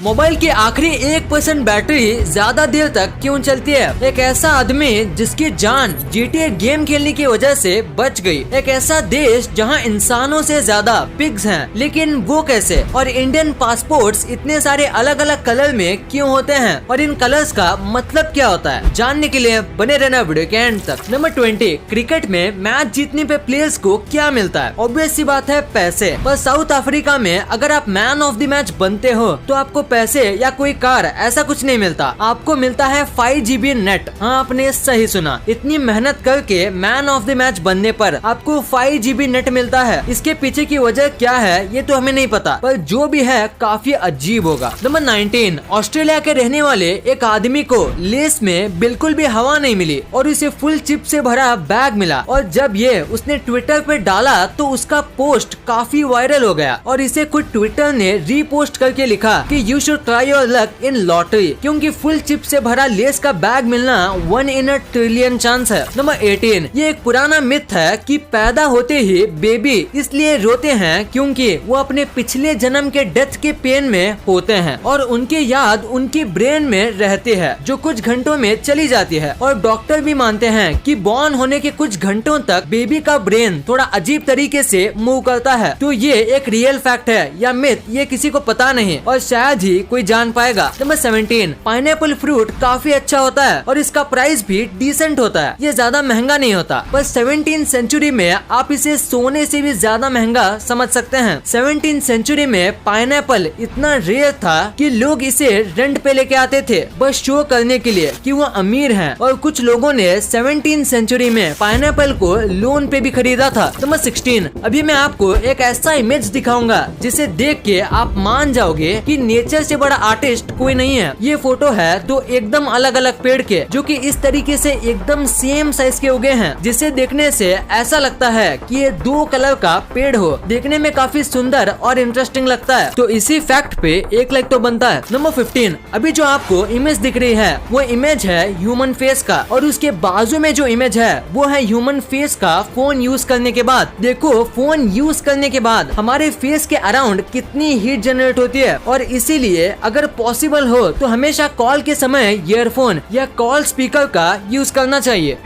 Mobile की आखिरी 1% battery ज्यादा देर तक क्यों चलती है? एक ऐसा आदमी जिसकी जान GTA गेम खेलने की वजह से बच गई। एक ऐसा देश जहां इंसानों से ज्यादा पिग्स हैं, लेकिन वो कैसे? और इंडियन पासपोर्ट्स इतने सारे अलग अलग कलर में क्यों होते हैं और इन कलर्स का मतलब क्या होता है? जानने के लिए बने रहना वीडियो के एंड तक। नंबर 20, क्रिकेट में मैच जीतने पे प्लेयर्स को क्या मिलता है? ऑब्वियस सी बात है, पैसे। पर साउथ अफ्रीका में अगर आप मैन ऑफ द मैच बनते हो तो आपको पैसे या कोई कार ऐसा कुछ नहीं मिलता, आपको मिलता है 5 GB नेट। हाँ, आपने सही सुना, इतनी मेहनत करके मैन ऑफ द मैच बनने पर आपको 5 GB नेट मिलता है। इसके पीछे की वजह क्या है ये तो हमें नहीं पता, पर जो भी है काफी अजीब होगा। नंबर 19, ऑस्ट्रेलिया के रहने वाले एक आदमी को लेस में बिल्कुल भी हवा नहीं मिली और उसे फुल चिप से भरा बैग मिला, और जब ये उसने ट्विटर पे डाला तो उसका पोस्ट काफी वायरल हो गया और इसे खुद ट्विटर ने रीपोस्ट करके लिखा कि you should try your luck in lottery, क्योंकि फुल चिप से भरा लेस का बैग मिलना 1 in a trillion चांस है। नंबर 18, ये एक पुराना मिथ है कि पैदा होते ही बेबी इसलिए रोते हैं क्योंकि वो अपने पिछले जन्म के डेथ के पेन में होते हैं और उनकी याद उनकी ब्रेन में रहती है जो कुछ घंटों में चली जाती है। और डॉक्टर भी मानते हैं कि बॉर्न होने के कुछ घंटों तक बेबी का ब्रेन थोड़ा अजीब तरीके से मूव करता है। तो ये एक रियल फैक्ट है या मिथ, ये किसी को पता नहीं और शायद ही कोई जान पाएगा। नंबर 17, पाइनएप्पल फ्रूट काफी अच्छा होता है और इसका प्राइस भी डिसेंट होता है, ये ज्यादा महंगा नहीं होता। पर 17th सेंचुरी में आप इसे सोने से भी ज्यादा महंगा समझ सकते हैं। 17th सेंचुरी में पाइनएप्पल इतना रेयर था कि लोग इसे रेंट पे लेके आते थे बस शो करने के लिए कि वो अमीर हैं, और कुछ लोगों ने 17th सेंचुरी में पाइनएप्पल को लोन पे भी खरीदा था। नंबर 16, अभी मैं आपको एक ऐसा इमेज दिखाऊंगा जिसे देख के आप मान जाओगे कि नेचर से बड़ा आर्टिस्ट कोई नहीं है। ये फोटो है तो एकदम अलग अलग पेड़ के जो कि इस तरीके से एकदम सेम साइज के उगे हैं, जिसे देखने से ऐसा लगता है कि ये 2 कलर का पेड़ हो। देखने में काफी सुंदर और इंटरेस्टिंग लगता है, तो इसी फैक्ट पे 1 लाइक तो बनता है। नंबर 15, अभी जो आपको इमेज दिख रही है वो इमेज है ह्यूमन फेस का, और उसके बाजू में जो इमेज है वो है ह्यूमन फेस का फोन यूज करने के बाद। देखो, फोन यूज करने के बाद हमारे फेस के अराउंड कितनी हीट जनरेट होती है, और इसीलिए अगर पॉसिबल हो तो हमेशा कॉल के समय ईयरफोन या कॉल स्पीकर का यूज करना चाहिए।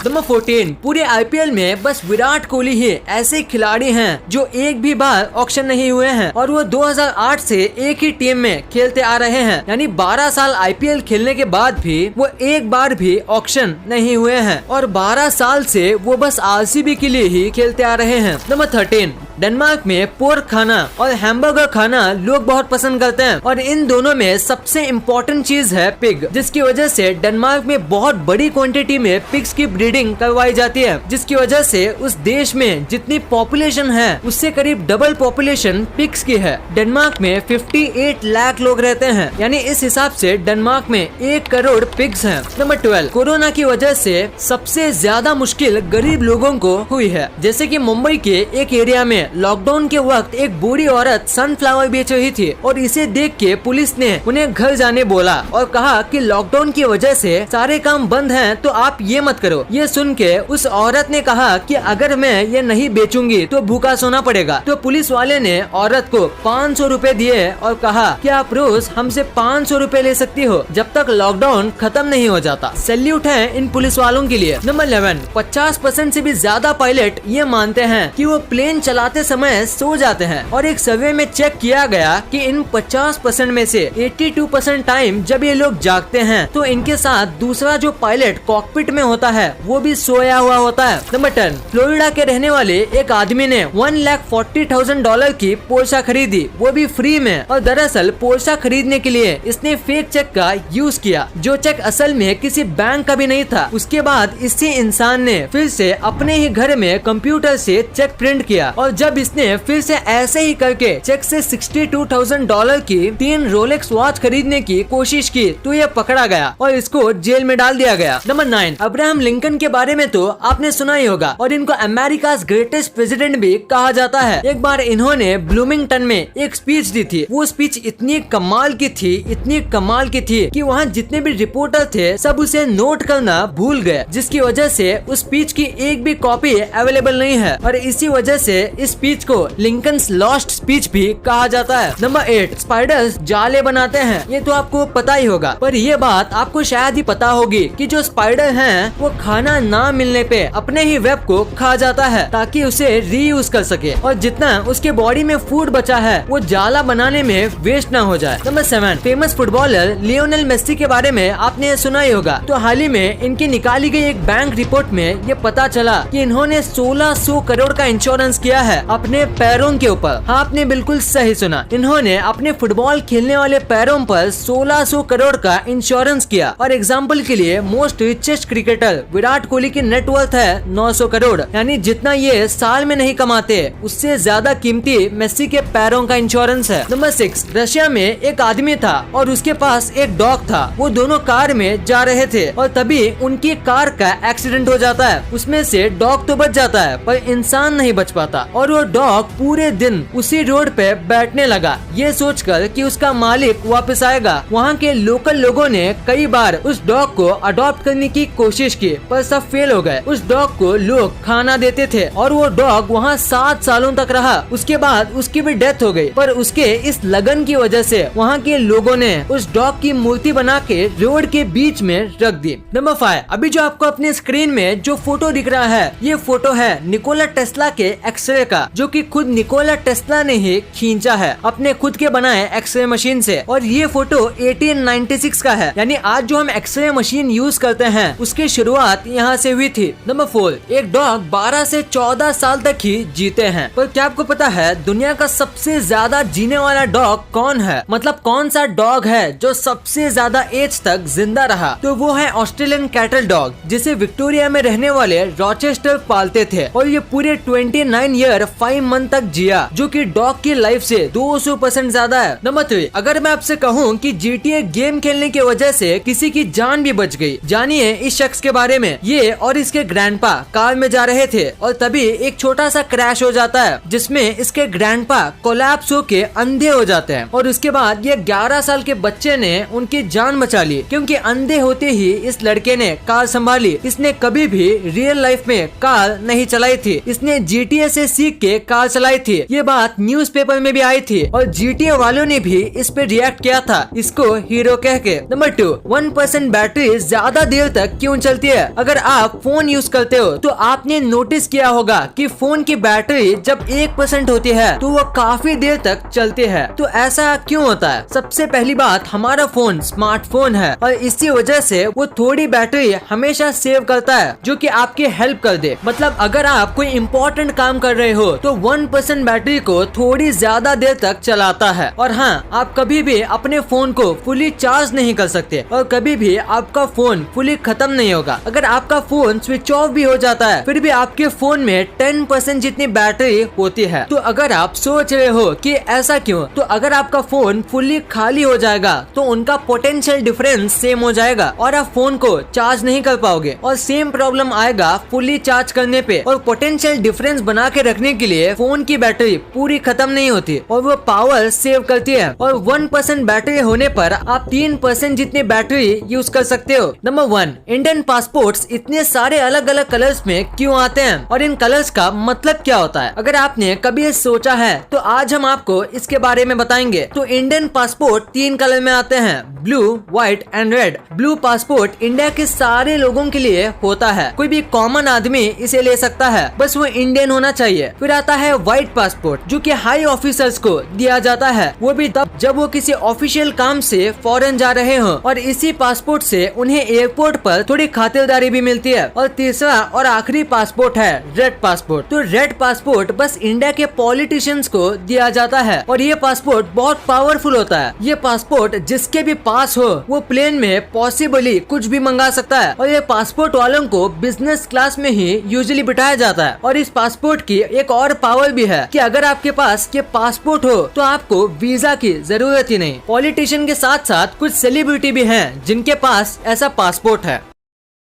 नंबर 14, पूरे IPL में बस विराट कोहली ही ऐसे खिलाड़ी हैं जो एक भी बार ऑक्शन नहीं हुए हैं, और वो 2008 से एक ही टीम में खेलते आ रहे हैं, यानी 12 साल IPL खेलने के बाद भी वो एक बार भी ऑक्शन नहीं हुए हैं, और 12 साल से वो बस RCB के लिए ही खेलते आ रहे हैं। नंबर 13, डेनमार्क में पोर्क खाना और हैमबर्गर खाना लोग बहुत पसंद करते हैं, और इन दोनों में सबसे इम्पोर्टेंट चीज है पिग, जिसकी वजह से डेनमार्क में बहुत बड़ी क्वांटिटी में पिग्स की ब्रीडिंग करवाई जाती है, जिसकी वजह से उस देश में जितनी पॉपुलेशन है उससे करीब डबल पॉपुलेशन पिग्स की है। डेनमार्क में 58 लाख लोग रहते हैं, यानी इस हिसाब से डेनमार्क में 1 करोड़ पिग्स हैं। नंबर 12, कोरोना की वजह से सबसे ज्यादा मुश्किल गरीब लोगों को हुई है। जैसे कि मुंबई के एक एरिया में लॉकडाउन के वक्त एक बूढ़ी औरत सनफ्लावर बेच रही थी, और इसे देख के पुलिस ने उन्हें घर जाने बोला और कहा कि लॉकडाउन की वजह से सारे काम बंद हैं, तो आप ये मत करो। ये सुन के उस औरत ने कहा कि अगर मैं ये नहीं बेचूंगी तो भूखा सोना पड़ेगा। तो पुलिस वाले ने औरत को 500 रुपए दिए और कहा कि आप रोज हमसे 500 रुपए ले सकती हो जब तक लॉकडाउन खत्म नहीं हो जाता। सैल्यूट है इन पुलिस वालों के लिए। नंबर 11, 50% से भी ज्यादा पायलट ये मानते हैं कि वो प्लेन चलाते समय सो जाते हैं, और एक सर्वे में चेक किया गया कि इन 50% में से 82% टाइम जब ये लोग जागते हैं तो इनके साथ दूसरा जो पायलट कॉकपिट में होता है वो भी सोया हुआ होता है। नंबर 10, फ्लोरिडा के रहने वाले एक आदमी ने $1,40,000 की पोर्शा खरीदी, वो भी फ्री में, और दरअसल पोर्शा खरीदने के लिए इसने फेक चेक का यूज किया, जो चेक असल में किसी बैंक का भी नहीं था। उसके बाद इसी इंसान ने फिर से अपने ही घर में कंप्यूटर से चेक प्रिंट किया, और जब इसने फिर से ऐसे ही करके चेक से $62,000 की 3 रोलेक्स वॉच खरीदने की कोशिश की तो ये पकड़ा गया और इसको जेल में डाल दिया गया। नंबर 9, अब्राहम लिंकन के बारे में तो आपने सुना ही होगा और इनको अमेरिका ग्रेटेस्ट प्रेसिडेंट भी कहा जाता है। एक बार इन्होंने ब्लूमिंगटन में एक स्पीच दी थी। वो स्पीच इतनी कमाल की थी कि वहाँ जितने भी रिपोर्टर थे सब उसे नोट करना भूल गए, जिसकी वजह से उस स्पीच की एक भी कॉपी अवेलेबल नहीं है और इसी वजह से इस स्पीच को लिंकन्स लॉस्ट स्पीच भी कहा जाता है। नंबर 8, स्पाइडर्स जाले बनाते हैं। ये तो आपको पता ही होगा, पर ये बात आपको शायद ही पता होगी कि जो स्पाइडर हैं वो खाना ना मिलने पे अपने ही वेब को खा जाता है ताकि उसे रीयूज कर सके और जितना उसके बॉडी में फूड बचा है वो जाला बनाने में वेस्ट ना हो जाए। Number 7, famous footballer Lionel Messi के बारे में आपने सुना ही होगा। तो हाल ही में इनकी निकाली गई एक बैंक रिपोर्ट में ये पता चला कि इन्होंने 1600 करोड़ का इंश्योरेंस किया है अपने पैरों के ऊपर। हाँ, आपने बिल्कुल सही सुना, इन्होंने अपने फुटबॉल खेलने वाले पैरों पर 1600 करोड़ का इंश्योरेंस किया। और एग्जाम्पल के लिए most richest cricketer Virat Kohli की नेटवर्थ है 900 करोड़, यानी जितना ये साल में नहीं कमाते उससे ज्यादा कीमती मेसी के पैरों का इंश्योरेंस है। नंबर 6, रशिया में एक आदमी था और उसके पास एक डॉग था। वो दोनों कार में जा रहे थे और तभी उनकी कार का एक्सीडेंट हो जाता है। उसमें से डॉग तो बच जाता है पर इंसान नहीं बच पाता और वो डॉग पूरे दिन उसी रोड पे बैठने लगा, ये सोचकर कि उसका मालिक वापस आएगा। वहाँ के लोकल लोगों ने कई बार उस डॉग को अडॉप्ट करने की कोशिश की पर सब फेल हो गए। उस डॉग को लोग खाना देते थे और वो डॉग वहाँ 7 सालों तक रहा। उसके बाद उसकी भी डेथ हो गई, पर उसके इस लगन की वजह से वहाँ के लोगों ने उस डॉग की मूर्ति बना के रोड के बीच में रख दी। नंबर 5, अभी जो आपको अपने स्क्रीन में जो फोटो दिख रहा है ये फोटो है निकोला टेस्ला के एक्सरे का, जो कि खुद निकोला टेस्ला ने ही खींचा है अपने खुद के बनाए एक्सरे मशीन से। और ये फोटो 1896 का है, यानी आज जो हम एक्सरे मशीन यूज करते हैं उसकी शुरुआत यहाँ से हुई थी। नंबर 4, एक डॉग 12 से 14 साल तक ही जीते हैं। पर क्या आपको पता है दुनिया का सबसे ज्यादा जीने वाला डॉग कौन है? मतलब कौन सा डॉग है जो सबसे ज्यादा एज तक जिंदा रहा? तो वो है ऑस्ट्रेलियन कैटल डॉग, जिसे विक्टोरिया में रहने वाले रॉचेस्टर पालते थे और ये पूरे 29 ईयर 5 मंथ तक जिया, जो कि डॉग की लाइफ से 200% ज्यादा है। नंबर 3, अगर मैं आपसे कहूँ कि GTA गेम खेलने की वजह से किसी की जान भी बच गई, जानिए इस शख्स के बारे में। ये और इसके ग्रैंडपा कार में जा रहे थे और तभी एक छोटा सा क्रैश हो जाता है जिसमें इसके ग्रैंडपा कोलैप्स होके अंधे हो जाते हैं और उसके बाद ये 11 साल के बच्चे ने उनकी जान बचा ली, क्योंकि अंधे होते ही इस लड़के ने कार संभाली। इसने कभी भी रियल लाइफ में कार नहीं चलाई थी, इसने GTA से सीख के कार चलाई थी। ये बात न्यूज़पेपर में भी आई थी और GTA वालों ने भी इस पे रिएक्ट किया था, इसको हीरो कह के। नंबर 2, 1% बैटरी ज्यादा देर तक क्यों चलती है? अगर आप फोन यूज करते हो तो आपने नोटिस किया होगा कि फोन की बैटरी जब 1% होती है तो वो काफी देर तक चलती है। तो ऐसा क्यों होता है? सबसे पहली बात, हमारा फोन स्मार्टफोन है और इसी वजह से वो थोड़ी बैटरी हमेशा सेव करता है जो कि आपकी हेल्प कर दे। मतलब अगर आप कोई इम्पोर्टेंट काम कर रहे हो तो 1% बैटरी को थोड़ी ज्यादा देर तक चलाता है। और हाँ, आप कभी भी अपने फोन को फुली चार्ज नहीं कर सकते और कभी भी आपका फोन फुली खत्म नहीं होगा। अगर आपका फोन स्विच ऑफ भी हो जाता है फिर भी आपके फोन में 10% जितनी बैटरी होती है। तो अगर आप सोच रहे हो कि ऐसा क्यों, तो अगर आपका फोन फुली खाली हो जाएगा तो उनका पोटेंशियल डिफरेंस सेम हो जाएगा और आप फोन को चार्ज नहीं कर पाओगे और सेम प्रॉब्लम आएगा फुली चार्ज करने पे। और पोटेंशियल डिफरेंस बना के रखने के लिए फोन की बैटरी पूरी खत्म नहीं होती और वो पावर सेव करती है। और 1% बैटरी होने पर आप 3% जितनी बैटरी यूज कर सकते हो। नंबर 1, इंडियन पासपोर्ट्स इतने सारे अलग अलग कलर्स में क्यों आते हैं और इन कलर्स का मतलब क्या होता है? अगर आपने कभी ये सोचा है तो आज हम आपको इसके बारे में बताएंगे। तो इंडियन पासपोर्ट 3 कलर में आते हैं, blue, white and red. Blue passport India के सारे लोगों के लिए होता है, कोई भी कॉमन आदमी इसे ले सकता है, बस वो इंडियन होना चाहिए। फिर आता है व्हाइट पासपोर्ट जो कि हाई ऑफिसर्स को दिया जाता है, वो भी तब जब वो किसी ऑफिशियल काम से फॉरेन जा रहे हो और इसी पासपोर्ट से उन्हें एयरपोर्ट पर थोड़ी खातिरदारी भी मिलती है। और तीसरा और आखिरी पासपोर्ट है रेड पासपोर्ट। तो रेड पासपोर्ट बस इंडिया के पॉलिटिशियंस को दिया जाता है और ये पासपोर्ट बहुत पावरफुल होता है। ये पासपोर्ट जिसके भी पास हो वो प्लेन में पॉसिबली कुछ भी मंगा सकता है और ये पासपोर्ट वालों को बिजनेस क्लास में ही यूजुअली बिठाया जाता है। और इस पासपोर्ट की एक और पावर भी है कि अगर आपके पास ये पासपोर्ट हो तो आपको वीजा की जरूरत ही नहीं। पॉलिटिशियन के साथ साथ कुछ सेलिब्रिटी भी हैं जिनके पास ऐसा पासपोर्ट है।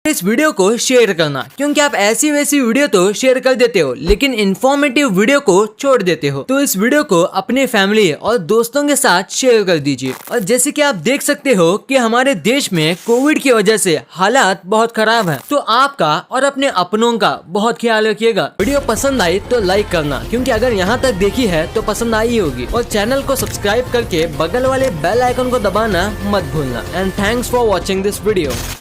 इस वीडियो को शेयर करना, क्योंकि आप ऐसी वैसी वीडियो तो शेयर कर देते हो लेकिन इन्फॉर्मेटिव वीडियो को छोड़ देते हो। तो इस वीडियो को अपने फैमिली और दोस्तों के साथ शेयर कर दीजिए। और जैसे कि आप देख सकते हो कि हमारे देश में कोविड की वजह से हालात बहुत खराब है, तो आपका और अपने अपनों का बहुत ख्याल रखिएगा। वीडियो पसंद आई तो लाइक करना, क्योंकि अगर यहाँ तक देखी है तो पसंद आई होगी। और चैनल को सब्सक्राइब करके बगल वाले बेल आइकन को दबाना मत भूलना। And thanks for watching this video.